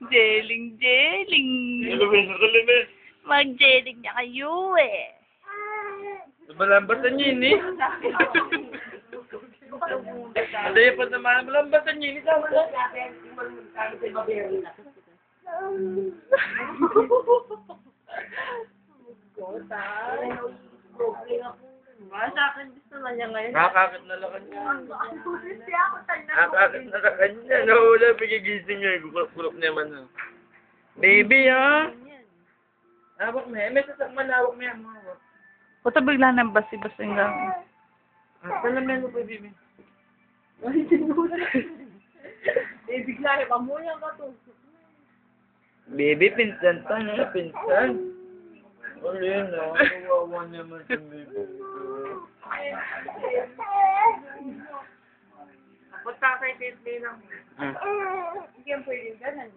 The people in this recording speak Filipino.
Jeling, jeling. Mag-jeling na kayo eh. Malambatan niya ini. Hindi pa naman malambatan niya ini. Sa akin gusto na niya ngayon. Nakakakit na lang kanya. Nakakakit na lang kanya. Nawala, pigigising niya. Kulok naman. Baby, ha? Hawak na. May sasakman hawak na yan. Puta bigla ng basi-basing lang. Palaman mo pa, baby. Bigla, pamuyan ka to. Baby, pinsan pa na. Pinsan. Ano yun, no? Kawawa naman si baby. Punta kay Disney lang. Hmm. Hindi yan pwede ganun.